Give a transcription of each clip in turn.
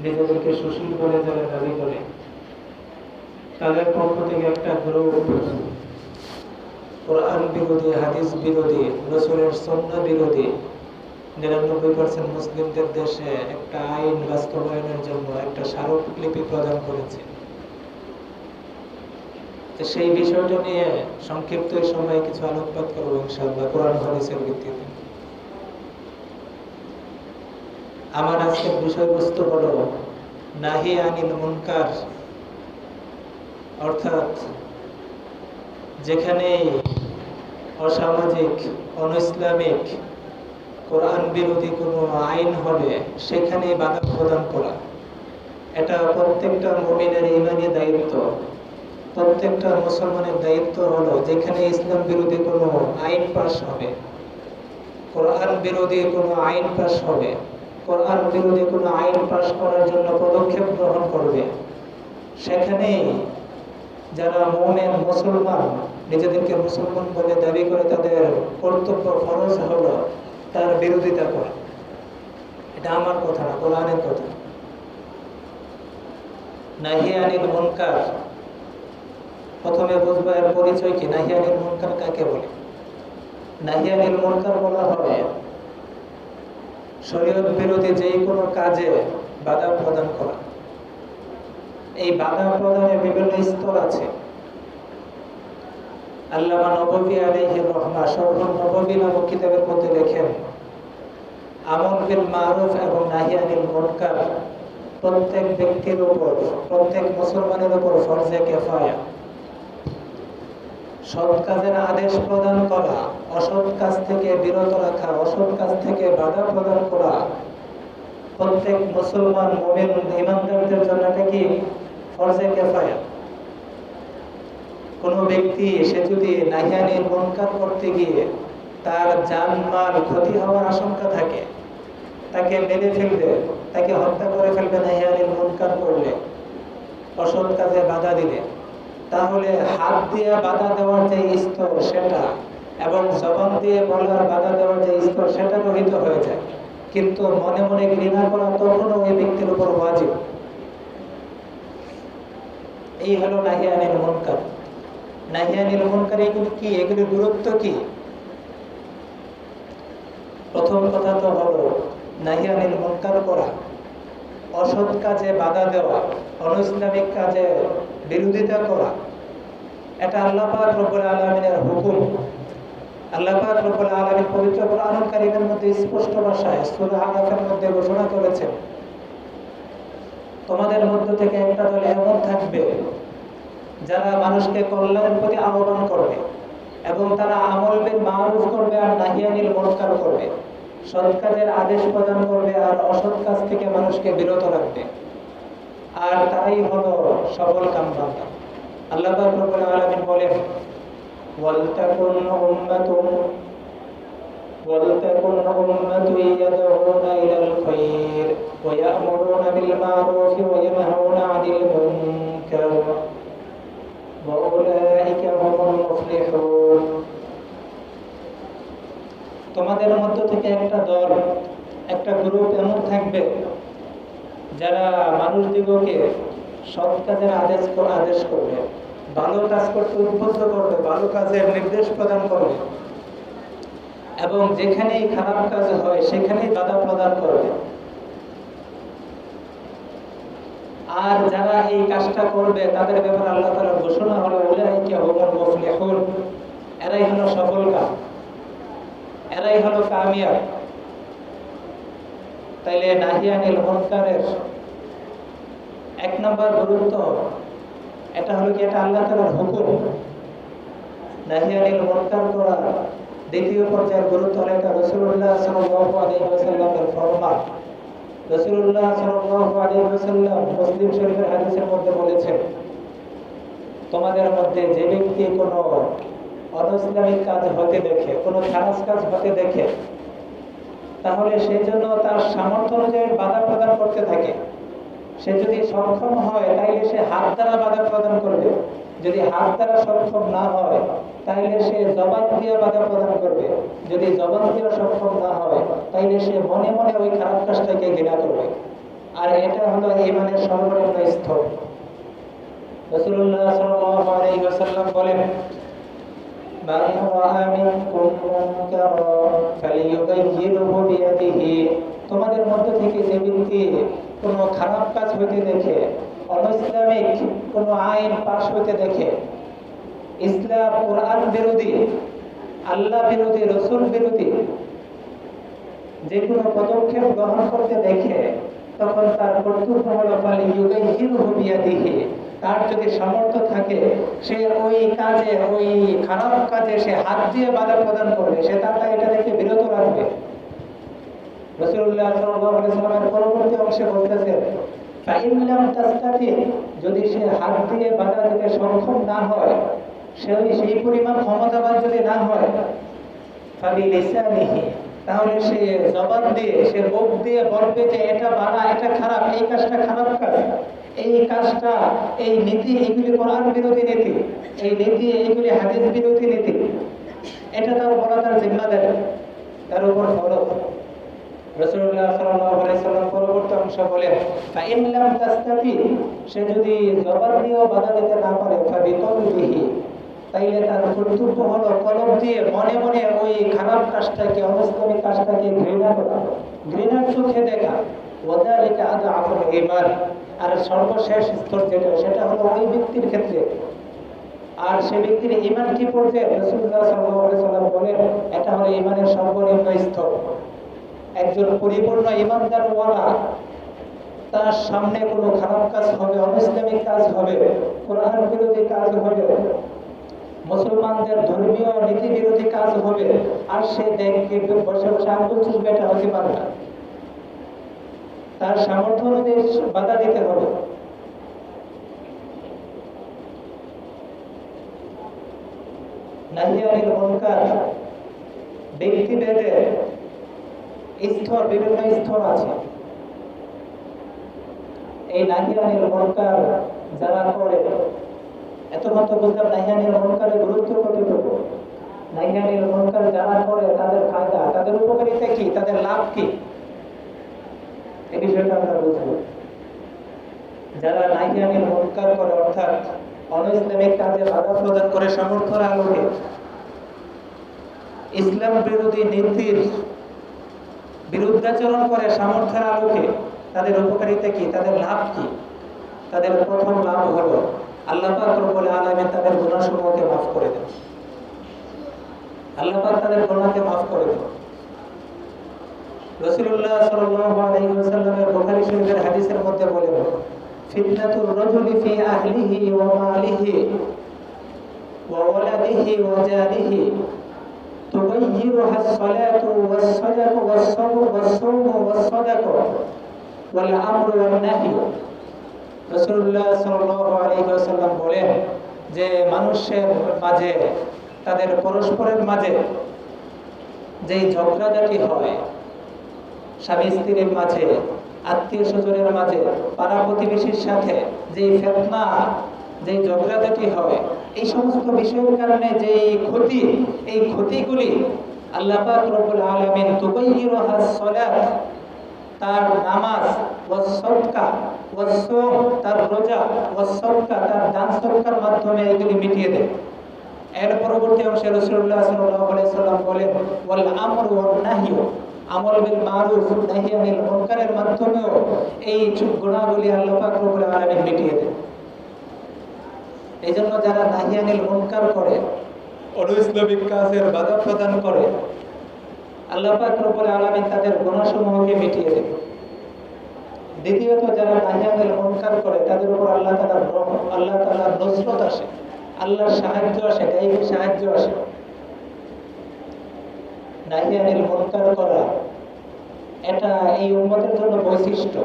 নিজেদেরকে সুশীল বলে যারা দাবি করে, তাদের পক্ষ থেকে একটা গ্রুপ কোরআন বিরোধী, হাদিস বিরোধী, রাসূলের সুন্নাহ বিরোধী ৯৯% মুসলিমদের দেশে একটা আইন বাস্তবায়নের জন্য একটা স্মারকলিপি প্রদান করেছে। সেই বিষয়টা নিয়ে সংক্ষিপ্ত সময়ে কিছু আলোকপাত করবো ইনশাআল্লাহ কোরআন হাদিসের ভিত্তিতে। আমার আজকের বিষয়বস্তু হলো নাহি আনিল মুনকার, অর্থাৎ যেখানে অসামাজিক, অনইসলামিক, কোরআন বিরোধী কোনো আইন হবে সেখানে বাধা প্রদান করা। এটা প্রত্যেকটা মুমিনের ঈমানি দায়িত্ব, প্রত্যেকটা মুসলমানের দায়িত্ব হলো যেখানে ইসলাম বিরোধী কোনো আইন পাস হবে, কোরআন বিরোধী কোনো আইন পাস হবে, কোরআন বিরোধী কোনো আইন পাস করার জন্য পদক্ষেপ গ্রহণ করবে, সেখানে যারা মুমিন মুসলমান নিজেদেরকে মুসলমান বলে দাবি করে তাদের কর্তব্য, ফরজ হলো তার বিরোধিতা করা। এটা আমার কথা না, কোরআনের কথা। নাহি আনিল মুনকার, প্রথমে বুঝবো এর পরিচয় কি। নাহি আনিল মুনকার কাকে বলে? নাহি আনিল মুনকার বলা হয় শরীয়ত বিরোধী যে কোনো কাজে বাধা প্রদান করা। এই বাধা প্রদানের বিভিন্ন স্তর আছে। আল্লামা নববী আলাইহির রহমা শরহ নববী নামক কিতাবের মধ্যে লেখেন, আমর বিল মারুফ এবং নাহি আনিল মুনকার প্রত্যেক ব্যক্তির উপর, প্রত্যেক মুসলমানের উপর ফরজে কিফায়া। সৎ কাজের আদেশ প্রদান করা, অসৎ কাজ থেকে বিরত রাখা, অসৎ কাজ থেকে বাধা প্রদান করা প্রত্যেক মুসলমান মুমিন ঈমানদারদের জন্য এটা কি ফরজে কিফায়া। কোন ব্যক্তি সে যদি নাহি আনিল মুনকার করতে গিয়ে তার জানমাল ক্ষতি হওয়ার আশঙ্কা থাকে, তাকে মেরে ফেলবে, তাকে হত্যা করে ফেলবে নাহি আনিল মুনকার করলে, অসৎ কাজে বাধা দিলে, তাহলে হাত দিয়ে বাধা দেওয়ার যে স্তর সেটা এবং জবান দিয়ে বলার বাধা দেওয়ার যে স্তর সেটা রহিত হয়ে যায়। কিন্তু মনে মনে ঘৃণা করা তখনও ওই ব্যক্তির উপর ওয়াজিব। এই হলো নাহি আনিল মুনকার। নাহি আনিল মুনকার এগুলো কি, এগুলোর গুরুত্ব কি? প্রথম কথা তো হলো নাহি আনিল মুনকার করা, অসৎ কাজে বাধা দেওয়া, অনইসলামিক কাজে বিরোধিতা করা, এটা আল্লাহ পাক রব্বুল আলামিনের হুকুম। আল্লাহ পাক রব্বুল আলামিন পবিত্র কোরআনুল কারীমের মধ্যে স্পষ্ট ভাষায় সূরা আরাফের মধ্যে ঘোষণা করেছেন, তোমাদের মধ্য থেকে একটা দল এমন থাকবে যারা মানুষকে কল্যাণের প্রতি আহ্বান করবে এবং তারা আমল বিল মারুফ করবে আর নাহি আনিল মুনকার করবে, সৎ কাজের আদেশ প্রদান করবে আর অসৎ কাজ থেকে মানুষকে বিরত রাখবে, আর তারাই হলো সফল কামবান্দা। আল্লাহ পাক রব্বুল আলামিন বলেন, ওয়ালতাকুন উম্মাতুন ইয়াদউনা ইলাল খায়র ওয়া ইয়া'মুরুনা বিল মারুফ ওয়া ইয়ানহাউনা 'আনিল মুনকার ওয়া উলাইকা হুমুল মুফলিহুন। তোমাদের মধ্য থেকে একটা দল, একটা গ্রুপ এমন থাকবে যারা মানুষদিগকে সৎ কাজের আদেশ করবে, ভালো কাজ করতে উদ্বুদ্ধ করবে, ভালো কাজের নির্দেশ প্রদান করবে এবং যেখানেই খারাপ কাজ হয় সেখানেই বাধা প্রদান করবে। আর যারা এই কাজটা করবে তাদের ব্যাপারে আল্লাহ তাআলার ঘোষণা হলো উলাইকা হুমুল মুফলিহুন, এরাই হলো সফলকাম, এরাই হলো কামিয়াব। তাইলে নাহি আনিল মুনকারের এক নম্বর গুরুত্ব এটা হলো কি, এটা আল্লাহ তাআলার হুকুম। নাহি আনিল মুনকার করা দ্বিতীয় পর্যায়ের গুরুত্ব হলো এটা রাসূলুল্লাহ সাল্লাল্লাহু আলাইহি ওয়াসাল্লামের ফরমান। রাসূলুল্লাহ সাল্লাল্লাহু আলাইহি ওয়াসাল্লাম মুসলিম শরীফের হাদিসের মধ্যে বলেছেন, তোমাদের মধ্যে যে ব্যক্তি কোনো অনইসলামিক কাজ হতে দেখে, কোনো খারাপ কাজ হতে দেখে, তাহলে সেই জন্য তার সামর্থ্য অনুযায়ী বাধা প্রদান করতে থাকে। সে যদি সক্ষম হয় তাইলে সে হাত দ্বারা বাধা প্রদান করবে, যদি হাত দ্বারা সক্ষম না হয় তাইলে সে জবান দিয়ে বাধা প্রদান করবে, যদি জবান দিয়ে সক্ষম না হয় তাইলে সে মনে মনে ওই খারাপ কাজটাকে ঘৃণা করবে। আর এটা হলো ঈমানের সর্বনিম্ন স্তর। রাসূলুল্লাহ সাল্লাল্লাহু আলাইহি ওয়াসাল্লাম বলেন, মান রাআ মিনকুম মুনকারান ফালিয়ুগাইয়িরহু বিয়াদিহি, তোমাদের মধ্য থেকে যে ব্যক্তি কোনো খারাপ কাজ হইতে দেখে, অনইসলামিক কোনো আইন পাশ হইতে দেখে, ইসলাম কোরআন বিরোধী, আল্লাহ বিরোধী, রাসূল বিরোধী যে কোনো পদক্ষেপ গ্রহণ করতে দেখে, তখন তার কর্তব্য হলো ফালিয়ুগাইয়িরহু বিয়াদিহি, তার যদি সামর্থ্য থাকে সে ওই কাজে, ওই খারাপ কাজে সে হাত দিয়ে বাধা প্রদান করবে, সে তাকে এটা থেকে বিরত রাখবে। রাসূলুল্লাহ সাল্লাল্লাহু আলাইহি ওয়াসাল্লামের পরবর্তী অংশে বলতেছেন, ফাইন লাম তাস্তাতি, যদি সে হাত দিয়ে বাধা দিতে সক্ষম না হয়, সেই পরিমাণ ক্ষমতাবান যদি না হয়, ফাবিলিসানিহি, তাহলে সে জবান দিয়ে, সে মুখ দিয়ে বলবে যে এটা বানা, এটা খারাপ, এই কাজটা খারাপ কাজ, এই কাজটা, এই নীতি, এইগুলি কোরআন বিরোধী নীতি, এই নীতি এইগুলি হাদিস বিরোধী নীতি, এটা তার বলা তার জিম্মাদারি, তার উপর ফরজ। রাসূলুল্লাহ সাল্লাল্লাহু আলাইহি ওয়াসাল্লাম পরবর্তী অংশ বলেন, ফাইন লাম তাস্তাতি, সে যদি জবান দিয়েও বাধা দিতে না পারে, ফাবিকলবিহি, তাইলে তার কর্তব্য হলো কলব দিয়ে মনে মনে ওই খারাপ কাজটাকে, অনইসলামিক কাজটাকে ঘৃণা করা, ঘৃণার চোখে দেখা। ওয়াযালিকা আদআফুল ঈমান, আর সর্বশেষ স্তর যেটা, সেটা হলো ওই ব্যক্তির ক্ষেত্রে। আর সে ব্যক্তির ঈমান কি পর্যায়ে? রাসূলুল্লাহ সাল্লাল্লাহু আলাইহি ওয়াসাল্লাম বলেন, এটা হলো ঈমানের সর্বনিম্ন স্তর। একজন পরিপূর্ণ ঈমানদার ওয়ালা, তার সামনে কোনো খারাপ কাজ হবে, অনইসলামিক কাজ হবে, কোরআন বিরোধী কাজ হবে, মুসলমানদের ধর্মীয় নীতি বিরোধী কাজ হবে, আর সে দেখে বসে বসে আঙ্গুল চুষবে, এটা হতে পারে না। তার সামর্থ্য অনুযায়ী বাধা দিতে হবে। নাহি আনিল মুনকার, ব্যক্তিভেদে স্তর, বিভিন্ন স্তর আছে। এই নাহি আনিল মুনকার যারা করে, এতক্ষণ তো বুঝলাম নাহি আনিল মুনকারের গুরুত্ব কতটুকু। নাহি আনিল মুনকার যারা করে, তাদের ফায়দা, তাদের উপকারিতা কি, তাদের লাভ কি, এই বিষয়টা আমরা বুঝবো। যারা নাহি আনিল মুনকার করে, অর্থাৎ অনইসলামিক কাজে বাধা প্রদান করে সামর্থ্যের আলোকে, ইসলাম বিরোধী নীতির বিরুদ্ধাচরণ করে সামর্থ্যের আলোকে, তাদের উপকারিতা কি, তাদের লাভ কি? তাদের প্রথম লাভ হলো আল্লাহ পাক রব্বুল আলামিন তাদের গুনাহসমূহকে মাফ করে দেন। আল্লাহ পাক তাদের গুনাহকে মাফ করে দেন। রাসূলুল্লাহ সাল্লাল্লাহু আলাইহি ওয়াসাল্লামের বুখারী শরীফের হাদিসের মধ্যে বলেন, ফিতনাতুর রাজুলি ফি আহলিহি ওয়া মালিহি ওয়া ওয়ালাদিহি ওয়া জারিহি তুগাইয়িরুহা as-সালাতু was-সাদাকু was-সাবরু was-সাওমু was-সাদাকু ওয়াল-আমরু ওয়ান-নাহyu। রাসূলুল্লাহ সাল্লাল্লাহু আলাইহি ওয়াসাল্লাম বলেন যে মানুষের মাঝে, তাদের পরস্পরের মাঝে যেই ঝগড়াঝাটি হয়, স্বামী স্ত্রীর মাঝে, আত্মীয় স্বজনের মাঝে, পাড়া প্রতিবেশীর সাথে যেই ফিতনা, যেই ঝগড়াঝাটি হয়, এই সমস্ত বিষয়ের কারণে যেই ক্ষতি, এই ক্ষতিগুলি আল্লাহ পাক রব্বুল আলামিন তুগাইয়িরুহা as-সালাত, তার নামাজ, ওয়াস সাদকা ওয়াস সাওম, তার রোজা, ওয়াস সাদকা, তার দান সদকার মাধ্যমে এগুলি মিটিয়ে দেয়। এর পরবর্তী অংশে রাসূলুল্লাহ সাল্লাল্লাহু আলাইহি ওয়াসাল্লাম বলেন, ওয়াল আমরু ওয়ান নাহyu, আমল বিল মারুফ নাহি আনিল মুনকারের মাধ্যমেও এই গুনাহগুলি আল্লাহ পাক রব্বুল আলামিন মিটিয়ে দেন। এইজন্য যারা নাহি আনিল মুনকার করে, অনইসলামিক কাজের বাধা প্রদান করে, আল্লাহ পাক রব্বুল আলামিন তাদের গুনাহসমূহকে মিটিয়ে দেন। দ্বিতীয়ত, যারা নাহি আনিল মুনকার করে, তাদের উপর আল্লাহ তাআলার নসরত আসে, আল্লাহর সাহায্য আসে, গায়বী সাহায্য আসে। নাহি আনিল মুনকার করা, এটা এই উম্মতের জন্য বৈশিষ্ট্য।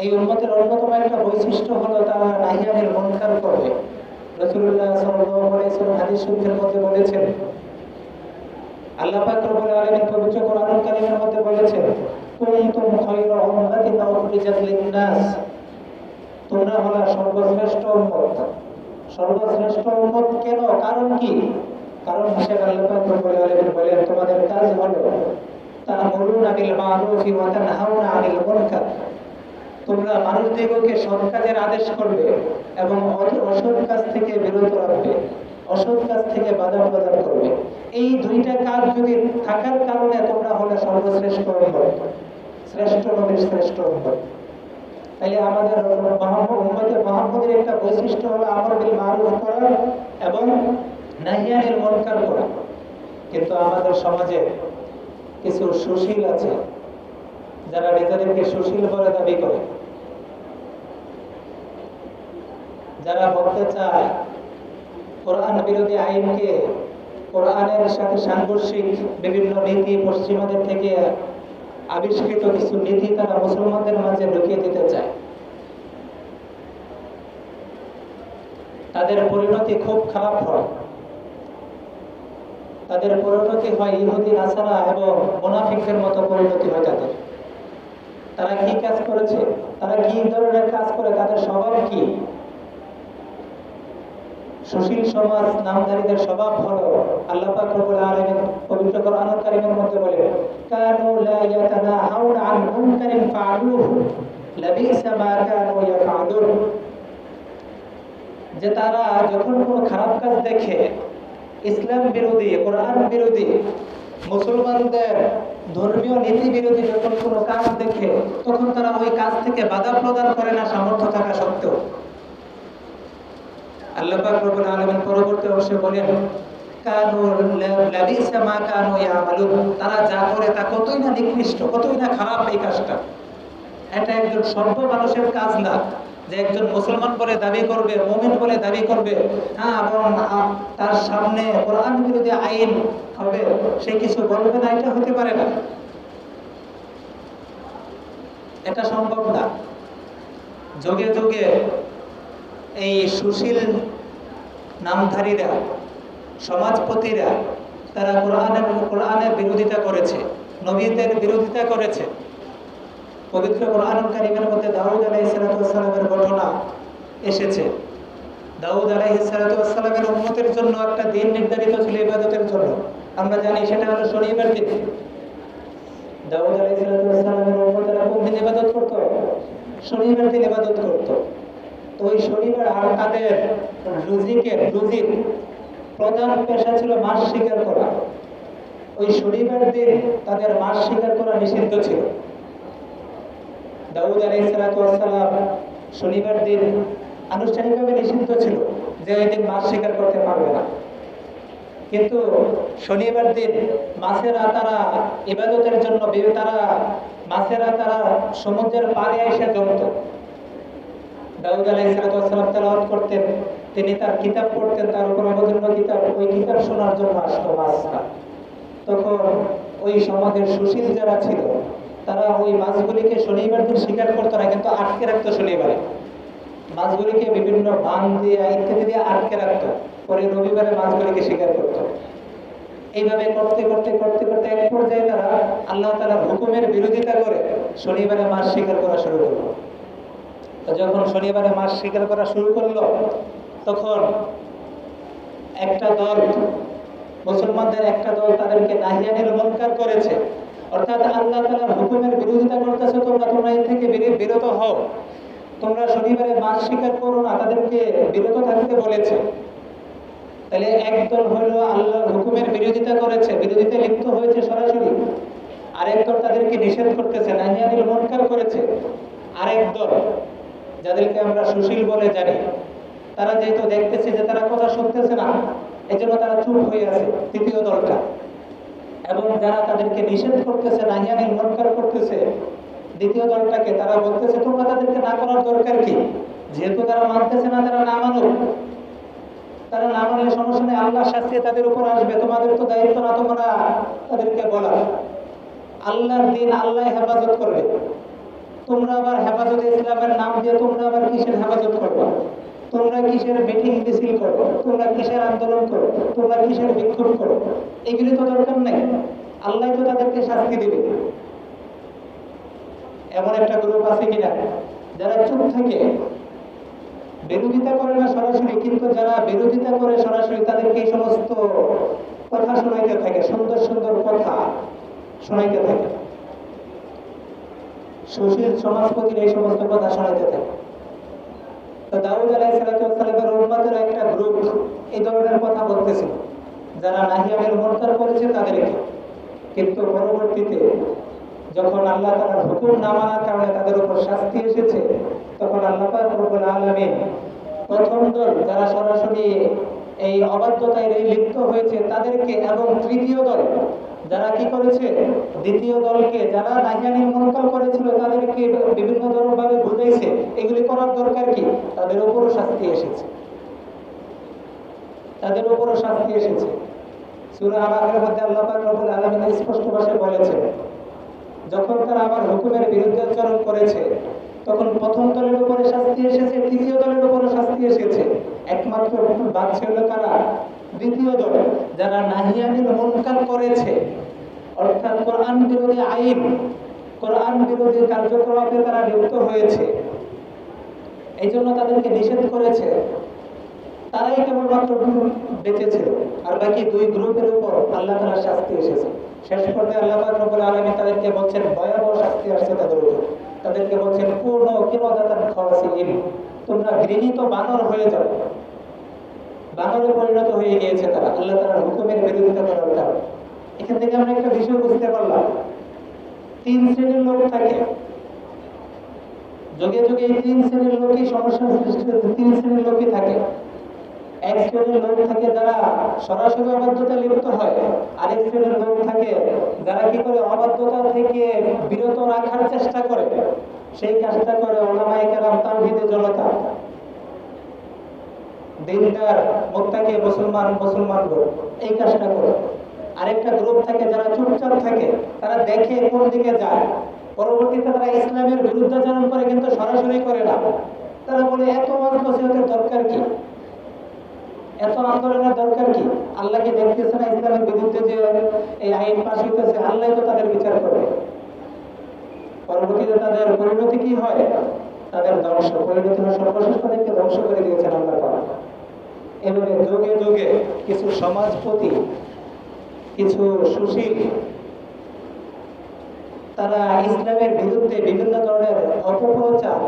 এই উম্মতের অন্যতম একটা বৈশিষ্ট্য হলো তারা নাহি আনিল মুনকার করবে। রাসূলুল্লাহ সাল্লাল্লাহু আলাইহি ওয়াসাল্লাম হাদিস শরীফের মধ্যে বলেছেন, আল্লাহ পাক রব্বুল আলামিন পবিত্র কোরআনুল কারীমের মধ্যে বলেছেন, কুনতুম খায়রা উম্মাতিন উখরিজাত লিন-নাস, তোমরা হলো সর্বশ্রেষ্ঠ উম্মত। সর্বশ্রেষ্ঠ উম্মত কেন? কারণ কি? কারণ হিসেবে আল্লাহ পাক রব্বুল আলামিন বলেন, তোমাদের কাজ হলো তা'মুরুনা বিল মা'রুফি ওয়া তানহাউনা আনিল মুনকার, তোমরা মানুষদিগকে সৎ কাজের আদেশ করবে এবং অসৎ কাজ থেকে বিরত রাখবে, অসৎ কাজ থেকে বাধা প্রদান করবে। এই দুইটা কাজ যদি থাকার কারণে তোমরা হলে সর্বশ্রেষ্ঠ উম্মত, শ্রেষ্ঠ নবীর শ্রেষ্ঠ উম্মত। তাইলে আমাদের উম্মতে মুহাম্মদের একটা বৈশিষ্ট্য হলো আমর বিল মারুফ করা এবং নাহি আনিল মুনকার করা। কিন্তু আমাদের সমাজে কিছু সুশীল আছে যারা নিজেদেরকে সুশীল বলে দাবি করে, যারা বলতে চায় কোরআন বিরোধী আইনকে কোরআনের সাথে সাংঘর্ষিক বিভিন্ন নীতি পশ্চিমাদের থেকে আবিষ্কৃত কিছু নীতি তারা মুসলমানদের মাঝে ঢুকিয়ে দিতে চায়। তাদের পরিণতি খুব খারাপ হয়, তাদের পরিণতি হয় ইহুদি নাসারা এবং মুনাফিকদের মতো পরিণতি হয় তাদের। তারা কি কাজ করেছে, তারা কি ধরনের কাজ করে, তাদের স্বভাব কি? সুশীল সমাজ নামধারীদের স্বভাব হলো আল্লাহ পাক রব্বুল আলামিন পবিত্র কোরআনুল কারীমের মধ্যে বলেন, কানু লা ইয়াতানাহাউনা আন মুনকারিন ফাআলুহু লাবিসা মা কানু ইয়াফআলুন, যে তারা যখন কোনো খারাপ কাজ দেখে, ইসলাম বিরোধী, কোরআন বিরোধী, মুসলমানদের ধর্মীয় নীতি বিরোধী যখন কোনো কাজ দেখে, তখন তারা ওই কাজ থেকে বাধা প্রদান করে না সামর্থ্য থাকা সত্ত্বেও। আল্লাহ পাক রব্বুল আলামিন পরবর্তী অংশে বলেন, কানু লাবিসা মা কানু ইয়ামালুন, তারা যা করে তা কতই না নিকৃষ্ট, কতই না খারাপ এই কাজটা। এটা একজন সভ্য মানুষের কাজ না যে একজন মুসলমান বলে দাবি করবে, মুমিন বলে দাবি করবে, এবং তার সামনে কোরআন বিরোধী আইন হবে, সে কিছু বলবে না, এটা হতে পারে না, এটা সম্ভব না। যুগে যুগে এই সুশীল নামধারীরা, সমাজপতিরা, তারা কোরআনের বিরোধিতা করেছে, নবীদের বিরোধিতা করেছে। পবিত্র কোরআনুল কারীমের মধ্যে দাউদ আলাইহিস সালামের ঘটনা এসেছে। দাউদ আলাইহিস সালামের উম্মতের জন্য একটা দিন নির্ধারিত ছিল ইবাদতের জন্য, আমরা জানি সেটা হলো শনিবার দিন। দাউদ আলাইহিস সালামের উম্মতেরা কোন দিন ইবাদত করত? শনিবার দিন ইবাদত করত। তো ওই শনিবার আর তাদের রুজির প্রধান পেশা ছিল মাছ শিকার করা। ওই শনিবার দিন তাদের মাছ শিকার করা নিষিদ্ধ ছিল। দাউদ আলাইহিস সালাম শনিবার দিন আনুষ্ঠানিকভাবে নিষিদ্ধ ছিল যে ওই দিন মাছ শিকার করতে পারবে না, কিন্তু শনিবার দিন মাছেরা তারা ইবাদতের জন্য তারা সমুদ্রের পাড়ে এসে জমত। দাউদ আলাইহিস সালাম তেলাওয়াত করতেন, তিনি তার কিতাব পড়তেন, তার উপর অবতীর্ণ কিতাব, ওই কিতাব শোনার জন্য আসতো মাছরা। তখন ওই সমাজের সুশীল যারা ছিল তারা ওই মাছগুলিকে শনিবার দিন শিকার করতো না, কিন্তু আটকে রাখতো শনিবারে। মাছগুলিকে বিভিন্ন বান দিয়ে ইত্যাদি দিয়ে আটকে রাখতো, পরে রবিবারে মাছগুলিকে শিকার করতো। এইভাবে করতে করতে করতে করতে এক পর্যায়ে তারা আল্লাহ তাআলার হুকুমের বিরোধিতা করে শনিবারে মাছ শিকার করা শুরু করলো। তো যখন শনিবারে মাছ শিকার করা শুরু করলো, তখন একটা দল, মুসলমানদের একটা দল তাদেরকে নাহি আনিল মুনকার করেছে, অর্থাৎ আল্লাহ তাআলার হুকুমের বিরোধিতা করতেছে, তোমরা এর থেকে বিরত হও, তোমরা শনিবারে মাছ শিকার করো না, তাদেরকে বিরত থাকতে বলেছে। তাহলে একদল হলো আল্লাহর হুকুমের বিরোধিতা করেছে, বিরোধিতা লিপ্ত হয়েছে সরাসরি, আরেক দল তাদেরকে নিষেধ করতেছে, নাহি আনিল মুনকার করেছে। আরেক দল, যাদেরকে আমরা সুশীল বলে জানি, তারা যেহেতু দেখতেছে যে তারা কথা শুনতেছে না, এজন্য তারা চুপ হয়ে আছে, তৃতীয় দলটা। এবং যারা তাদেরকে নিষেধ করতেছে, নাহি আনিল মুনকার করতেছে, দ্বিতীয় দলটাকে তারা বলতেছে তোমরা তাদেরকে না করার দরকার কি, যেহেতু তারা মানতেছে না, তারা না মানুক, তারা না মানলে সমস্যা নেই, আল্লাহর শাস্তি তাদের উপর আসবে, তোমাদের তো দায়িত্ব না তোমরা তাদেরকে বলা। আল্লাহর দিন আল্লাহ হেফাজত করবে, তোমরা আবার হেফাজতে ইসলামের নাম দিয়ে তোমরা আবার কিসের হেফাজত করবা? তোমরা কিসের মিটিং মিছিল করো, তোমরা কিসের আন্দোলন করো, তোমরা কিসের বিক্ষোভ করো? এগুলি তো দরকার নেই, আল্লাহ তো তাদেরকে শাস্তি দিবে। এমন একটা গ্রুপ আছে কিনা যারা চুপ থাকে, বিরোধিতা করে না সরাসরি, কিন্তু যারা বিরোধিতা করে সরাসরি তাদেরকে এই সমস্ত কথা শোনাইতে থাকে, সুন্দর সুন্দর কথা, শোনাইতে থাকে, সুশীল সমাজপতির এই সমস্ত কথা শোনাইতে থাকে। তো দাউদ আলাইহিস সালামের উম্মতের একটা গ্রুপ এই ধরনের কথা বলতেছিল, যারা নাহি আনিল মুনকার করেছে তাদেরকে। কিন্তু পরবর্তীতে যখন আল্লাহ তাআলার হুকুম না মানার কারণে তাদের উপর শাস্তি এসেছে, তখন আল্লাহ পাক রব্বুল আলামিন প্রথম দল যারা সরাসরি এই অবাধ্যতায় লিপ্ত হয়েছে তাদেরকে, এবং তৃতীয় দল যারা কি করেছে, দ্বিতীয় দলকে যারা নাহি আনিল মুনকার করেছিল তাদেরকে বিভিন্ন ভাবে বুঝাইছে এগুলি করার দরকার কি, তাদের উপরও শাস্তি এসেছে, তাদের উপরও শাস্তি এসেছে। সূরা আরাফের মধ্যে আল্লাহ পাক রব্বুল আলামিন স্পষ্ট ভাষায় বলেছেন, যখন তারা আমার হুকুমের বিরুদ্ধাচরণ করেছে তখন প্রথম দলের উপরে শাস্তি এসেছে, তৃতীয় দলের উপরে শাস্তি এসেছে। একমাত্র বাদ ছিল কারা? দ্বিতীয় দল, যারা নাহি আনিল মুনকার করেছে, অর্থাৎ কোরআন বিরোধী আইন, কোরআন বিরোধী কার্যকলাপে তারা লিপ্ত হয়েছে, এই জন্য তাদেরকে নিষেধ করেছে। তারাই কেবলমাত্র বেঁচেছিল, আর বাকি দুই গ্রুপের উপর আল্লাহ তাআলার শাস্তি এসেছে। শেষ পর্যায়ে আল্লাহ পাক রব্বুল আলামিন তাদেরকে বলছেন ভয়াবহ শাস্তি আসছে তাদের উপর। তাদেরকে বলছেন পূর্ণ কিরাদাতান খাওয়াসিন, তোমরা ঘৃণিত বানর হয়ে যাও। বানরে পরিণত হয়ে গিয়েছে তারা আল্লাহ তাআলার হুকুমের বিরোধিতা করার কারণে। এখান থেকে আমরা একটা বিষয় বুঝতে পারলাম, তিন শ্রেণীর লোক থাকে যুগে যুগে, এই তিন শ্রেণীর লোকই সমস্যার সৃষ্টি হচ্ছে। তিন শ্রেণীর লোকই থাকে। এক শ্রেণীর লোক থাকে যারা সরাসরি অবাধ্যতায় লিপ্ত হয়, আরেক শ্রেণীর লোক থাকে যারা কি করে অবাধ্যতা থেকে বিরত রাখার চেষ্টা করে, সেই কাজটা করে উলামায়ে কেরাম, তাওহীদের জনতা, দিনদার মুত্তাকি মুসলমান লোক এই কাজটা করে। আরেকটা গ্রুপ থাকে যারা চুপচাপ থাকে, তারা দেখে কোন দিকে যায়, পরবর্তীতে তারা ইসলামের বিরুদ্ধাচরণ করে, কিন্তু সরাসরি করে না। তারা বলে এত নসিহতের দরকার কি, এত আন্দোলনের দরকার কি, আল্লাহ কি দেখতেছে না ইসলামের বিরুদ্ধে যে এই আইন পাস হইতেছে, আল্লাহ তো তাদের বিচার করবে। পরবর্তীতে তাদের পরিণতি কি হয়? তাদের ধ্বংস, পরিণতি হয় সর্বশেষ তাদেরকে ধ্বংস করে দিয়েছেন আল্লাহ পাক। এভাবে যুগে যুগে কিছু সমাজপতি, কিছু সুশীল, তারা ইসলামের বিরুদ্ধে বিভিন্ন ধরনের অপপ্রচার,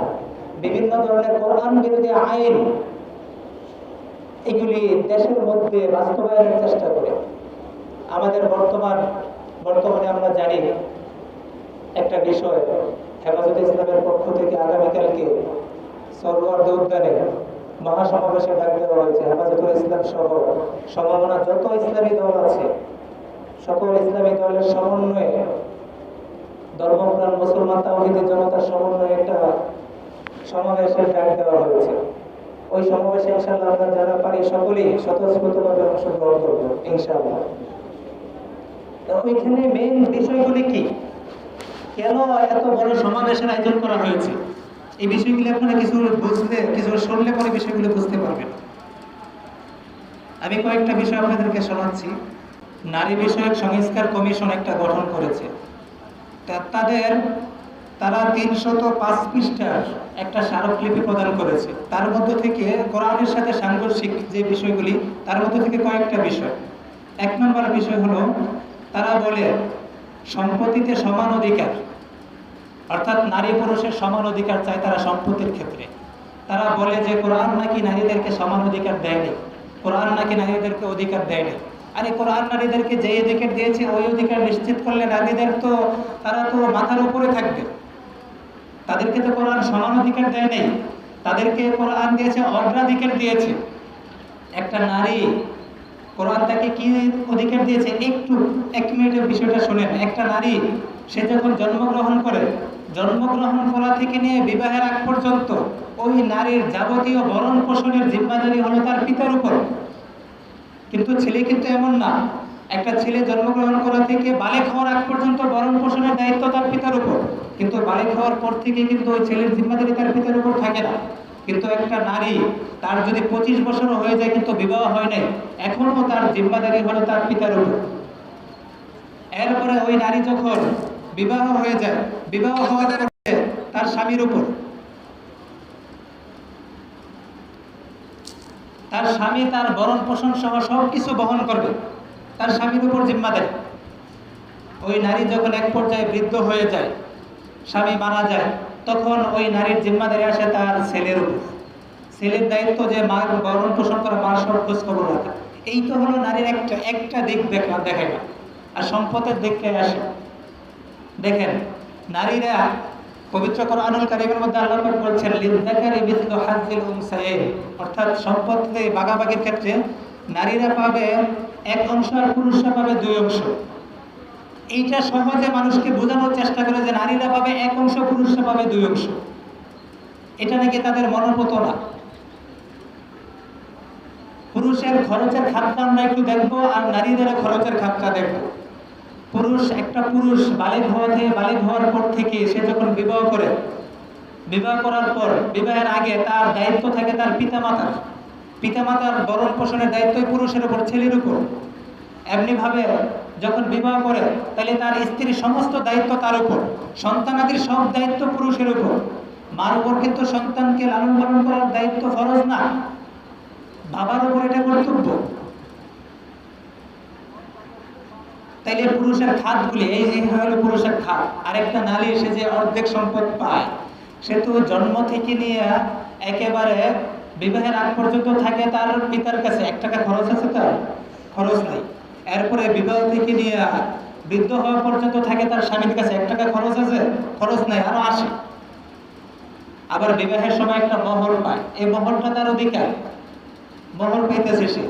বিভিন্ন ধরনের কোরআন বিরোধী আইন, এগুলি দেশের মধ্যে বাস্তবায়নের চেষ্টা করে। আমাদের বর্তমানে আমরা জানি একটা বিষয়, হেফাজতে ইসলামের পক্ষ থেকে আগামীকালকে সরওয়ার্দী উদ্যানে মহাসমাবেশে ডাক দেওয়া হয়েছে। হেফাজতুল ইসলাম সহ সমমনা যত ইসলামী দল আছে, সকল ইসলামী দলের সমন্বয়ে, ধর্মপ্রাণ মুসলমান তাওহীদের জনতার সমন্বয়ে একটা সমাবেশের ডাক দেওয়া হয়েছে। ওই সমাবেশে ইনশাআল্লাহ আমরা যারা পারি সকলেই স্বতঃস্ফূর্তভাবে অংশগ্রহণ করব ইনশাআল্লাহ। তো ওইখানে মেইন বিষয়গুলি কি, কেন এত বড় সমাবেশের আয়োজন করা হয়েছে, এই বিষয়গুলি আপনারা কিছু বুঝলে, কিছু শুনলে পরে বিষয়গুলো বুঝতে পারবেন। আমি কয়েকটা বিষয় আপনাদেরকে শোনাচ্ছি। নারী বিষয়ক সংস্কার কমিশন একটা গঠন করেছে। তারা 305 পৃষ্ঠার একটা স্মারকলিপি প্রদান করেছে। তার মধ্য থেকে কোরআনের সাথে সাংঘর্ষিক যে বিষয়গুলি, তার মধ্য থেকে কয়েকটা বিষয়। 1 নম্বর বিষয় হলো, তারা বলে সম্পত্তিতে সমান অধিকার, অর্থাৎ নারী পুরুষের সমান অধিকার চায় তারা সম্পত্তির ক্ষেত্রে। তারা বলে যে কোরআন নাকি নারীদেরকে সমান অধিকার দেয়নি, কোরআন নাকি নারীদেরকে অধিকার দেয়নি। আরে কোরআন নারীদেরকে যে অধিকার দিয়েছে ওই অধিকার নিশ্চিত করলে নারীদের তো, তারা তো মাথার উপরে থাকবে। তাদেরকে তো কোরআন সমান অধিকার দেয় নাই, তাদেরকে কোরআন দিয়েছে অগ্রাধিকার দিয়েছে। একটা নারী, কোরআন তাকে কি অধিকার দিয়েছে, একটু 1 মিনিটের বিষয়টা শোনেন। একটা নারী, সে যখন জন্মগ্রহণ করে, জন্মগ্রহণ করা থেকে নিয়ে বিবাহের আগ পর্যন্ত ওই নারীর যাবতীয় ভরণ পোষণের জিম্মাদারি হলো তার পিতার উপর। কিন্তু ছেলে কিন্তু এমন না, একটা ছেলে জন্মগ্রহণ করা থেকে বালেগ হওয়ার আগ পর্যন্ত ভরণ পোষণের দায়িত্ব তার পিতার উপর, কিন্তু বালেগ হওয়ার পর থেকে কিন্তু ওই ছেলের জিম্মাদারি তার পিতার উপর থাকে না। কিন্তু একটা নারী, তার যদি 25 বছরও হয়ে যায় কিন্তু বিবাহ হয় নাই, এখনও তার জিম্মাদারি হলো তার পিতার উপর। এরপরে ওই নারী যখন বিবাহ হয়ে যায়, বিবাহ হওয়ার পরে তার স্বামীর উপর, তার স্বামী তার ভরণ পোষণ সহ সবকিছু বহন করবে, তার স্বামীর উপর জিম্মাদারি। ওই নারী যখন এক পর্যায়ে বৃদ্ধ হয়ে যায়, স্বামী মারা যায়, তখন ওই নারীর জিম্মাদারি আসে তার ছেলের উপর। ছেলের দায়িত্ব যে মার ভরণ পোষণ করা, মার সব খোঁজ খবর রাখা। এই তো হলো নারীর একটা দিক দেখাই না। আর সম্পদের দিকে আসে, দেখেন নারীরা পবিত্র কোরআনুল কারীমের মধ্যে আল্লাহ পাক বলছেন লিযাকারি মিসলু হাজ্জিল উনসায়াইন, অর্থাৎ সম্পত্তি ভাগাভাগির ক্ষেত্রে নারীরা পাবে এক অংশ আর পুরুষরা পাবে দুই অংশ। এইটা সহজে মানুষকে বোঝানোর চেষ্টা করে যে নারীরা পাবে এক অংশ, পুরুষরা পাবে দুই অংশ। এটা নাকি তাদের মনোপত না। পুরুষের খরচের খাতটা আমরা একটু দেখবো, আর নারীদের খরচের খাতটা দেখবো। একটা পুরুষ বালিগ হওয়ার পর থেকে সে যখন বিবাহ করে, বিবাহ করার পর বিবাহের আগে তার দায়িত্ব থাকে তার পিতামাতার ভরণ পোষণের দায়িত্বই পুরুষের উপর, ছেলের উপর। এমনিভাবে যখন বিবাহ করে তাহলে তার স্ত্রীর সমস্ত দায়িত্ব তার উপর, সন্তানাদির সব দায়িত্ব পুরুষের উপর। মার উপর কিন্তু সন্তানকে লালন পালন করার দায়িত্ব ফরজ না, বাবার উপর এটা কর্তব্য। তাইলে পুরুষের খাতগুলি, এই যে হলো পুরুষের খাত। আরেকটা নারী সে যে অর্ধেক সম্পদ পায়, সে তো জন্ম থেকে নিয়ে একেবারে বিবাহের আগ পর্যন্ত থাকে তার পিতার কাছে। 1 টাকা খরচ আছে, তার খরচ নাই। এরপরে বিবাহ থেকে নিয়ে বৃদ্ধ হওয়া পর্যন্ত থাকে তার স্বামীর কাছে। 1 টাকা খরচ আছে, খরচ নাই, আরো আসে। আবার বিবাহের সময় একটা মোহর পায়, এই মোহরটা তার অধিকার, মোহর পাইতেছে সে।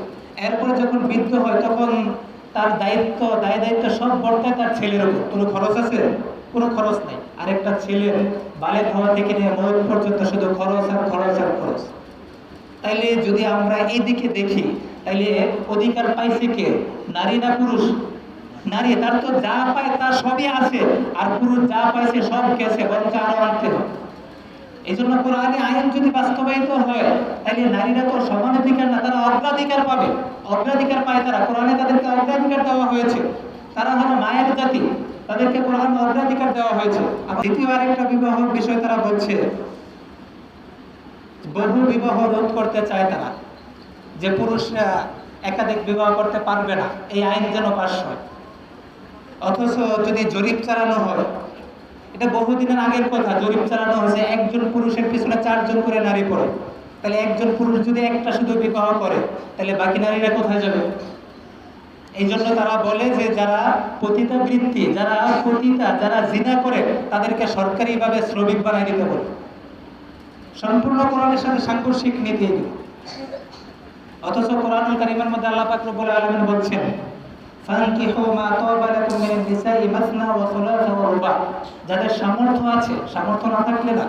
এরপরে যখন বৃদ্ধ হয় তখন তার দায়িত্ব সব বর্তায় তার ছেলের উপর। কোনো খরচ আছে? কোনো খরচ নাই। আরেকটা ছেলের বালেগ হওয়া থেকে নিয়ে মৌত পর্যন্ত শুধু খরচ আর খরচ আর খরচ। তাইলে যদি আমরা এই দিকে দেখি, তাইলে অধিকার পাইছে কে? নারী না পুরুষ? নারী। তার তো যা পায় তার সবই আছে, আর পুরুষ যা পাইছে সব গেছে, বরঞ্চ আরো আনতে হবে। এই জন্য কোরআনে আইন যদি বাস্তবায়িত হয়, তাহলে নারীরা তো সমান অধিকার না, তারা অগ্রাধিকার পাবে। অগ্রাধিকার পায় তারা, কোরআনে তাদেরকে অগ্রাধিকার দেওয়া হয়েছে। তারা হলো মায়ের জাতি, তাদেরকে কোরআনে অগ্রাধিকার দেওয়া হয়েছে। আর দ্বিতীয় আরেকটা বিবাহের বিষয় তারা বলছে, বহু বিবাহ রোধ করতে চায় তারা, যে পুরুষরা একাধিক বিবাহ করতে পারবে না, এই আইন যেন পাস হয়। অথচ যদি জরিপ চালানো হয়, এটা বহুদিনের আগের কথা, জরিপ চালানো হয়েছে, একজন পুরুষের পিছনে 4 জন করে নারী পড়ে। তাহলে একজন পুরুষ যদি একটা শুধু বিবাহ করে, তাহলে বাকি নারীরা কোথায় যাবে? এই জন্য তারা বলে যে যারা পতিতাবৃত্তি, যারা জিনা করে, তাদেরকে সরকারিভাবে শ্রমিক বানাই দিতে বলে। সম্পূর্ণ কোরআনের সাথে সাংঘর্ষিক নীতি এগুলো। অথচ কোরআনুল কারীমের মধ্যে আল্লাহ পাক রব্বুল আলামিন বলছেন, ফানকিহু মা তাবা লাকুম মিনান নিসাই মাসনা ওয়া সুলাসা ওয়া রুবা। যাদের সামর্থ্য আছে, সামর্থ্য না থাকলে না,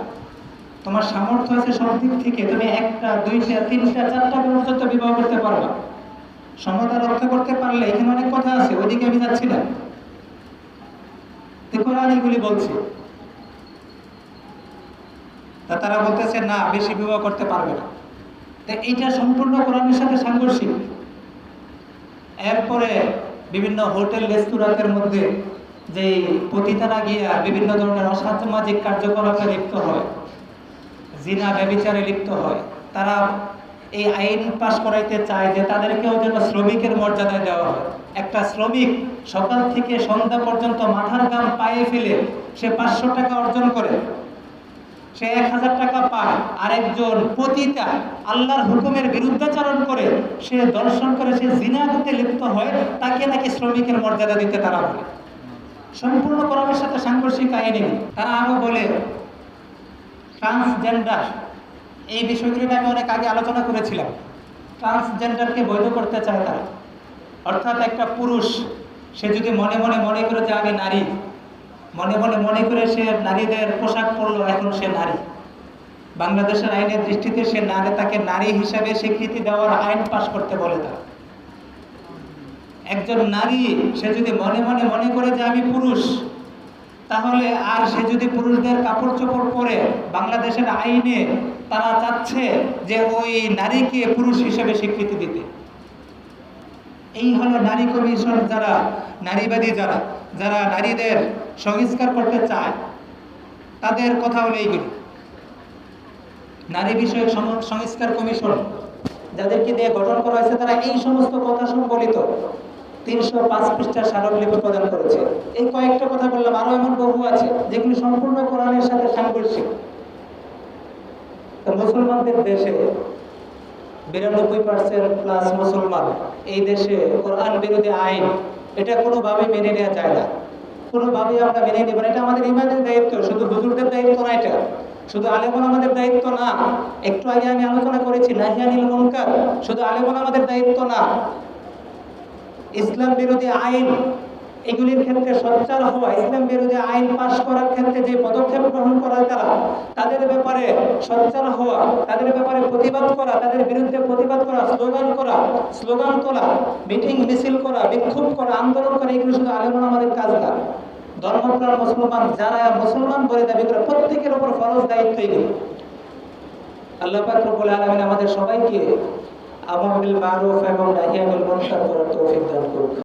তোমার সামর্থ্য আছে সব দিক থেকে, তুমি 1টা 2টা 3টা 4টা পর্যন্ত বিবাহ করতে পারবা। সমতা রক্ষা করতে পারলে, এখানে অনেক কথা আছে, ওইদিকে আমি যাচ্ছি না। কোরআন এগুলি বলছে। তারা বলতেছে না, বেশি বিবাহ করতে পারবে না। এইটা সম্পূর্ণ কোরআনের সাথে সাংঘর্ষিক। এরপরে বিভিন্ন হোটেল রেস্তোরাঁতের মধ্যে যে পতিতারা গিয়া বিভিন্ন ধরনের অসামাজিক কার্যকলাপে লিপ্ত হয়, জিনা ব্যভিচারে লিপ্ত হয়, তারা এই আইন পাশ করাইতে চায় যে তাদেরকেও যেন শ্রমিকের মর্যাদায় দেওয়া হয়। একটা শ্রমিক সকাল থেকে সন্ধ্যা পর্যন্ত মাথার ঘাম পায়ে ফেলে সে 500 টাকা অর্জন করে, সে 1000 টাকা পায়। আরেকজন পতিতা আল্লাহর হুকুমের বিরুদ্ধাচরণ করে, সে দর্শন করে, সে জিনাতে লিপ্ত হয়, তাকে নাকি শ্রমিকের মর্যাদা দিতে তারা বলে। সম্পূর্ণ কোরআনের সাথে সাংঘর্ষিক আইন। তারা আরো বলে ট্রান্সজেন্ডার, এই বিষয়গুলো আমি অনেক আগে আলোচনা করেছিলাম। ট্রান্সজেন্ডারকে বৈধ করতে চায় তারা। অর্থাৎ একটা পুরুষ সে যদি মনে মনে করে যে আমি নারী, মনে করে সে নারীদের পোশাক পরলো, এখন সে নারী। বাংলাদেশের আইনের দৃষ্টিতে সে নারী, তাকে নারী হিসাবে স্বীকৃতি দেওয়ার আইন পাশ করতে বলে তারা। একজন নারী সে যদি মনে করে যে আমি পুরুষ, তাহলে আর সে যদি পুরুষদের কাপড় চোপড় পরে, বাংলাদেশের আইনে তারা চাচ্ছে যে ওই নারীকে পুরুষ হিসেবে স্বীকৃতি দিতে। এই হলো নারী কমিশন, যারা নারীবাদী, যারা নারীদের সংস্কার করতে চায়, তাদের কথা হলো এইগুলি। নারী বিষয়ক সংস্কার কমিশন যাদেরকে দিয়ে গঠন করা হয়েছে, তারা এই সমস্ত কথা সম্বলিত 305 পৃষ্ঠার স্মারকলিপি প্রদান করেছে। এই কয়েকটা কথা বললাম, আরো এমন বহু আছে যেগুলি সম্পূর্ণ কোরআনের সাথে সাংঘর্ষিক। মুসলমানদের দেশে 92% প্লাস মুসলমান, এই দেশে কোরআন বিরোধী আইন এটা কোনোভাবে মেনে নেওয়া যায় না, কোনোভাবেই আমরা মেনে নেব না। এটা আমাদের ইমানের দায়িত্ব, শুধু হুজুরদের দায়িত্ব না, এটা শুধু আলেমন আমাদের দায়িত্ব না। একটু আগে আমি আলোচনা করেছি নাহি আনিল মুনকার, শুধু আলেমন আমাদের দায়িত্ব না। ইসলাম বিরোধী আইন এগুলির ক্ষেত্রে সোচ্চার হওয়া, ইসলাম বিরোধী আইন পাশ করার ক্ষেত্রে যে পদক্ষেপ গ্রহণ করা তাদের ব্যাপারে সোচ্চার হওয়া, তাদের ব্যাপারে প্রতিবাদ করা, তাদের বিরুদ্ধে প্রতিবাদ করা, স্লোগান তোলা, মিটিং মিছিল করা, বিক্ষোভ করা, আন্দোলন করা, এগুলো শুধু আলেমন আমাদের কাজ না। ধর্মপ্রাণ মুসলমান যারা মুসলমান বলে দাবি করে প্রত্যেকের উপর ফরজ দায়িত্ব এগুলো। আল্লাহ পাক রব্বুল আলামিন আমাদের সবাইকে আমর বিল মারুফ এবং নাহি আনিল মুনকার করার তৌফিক দান করুন।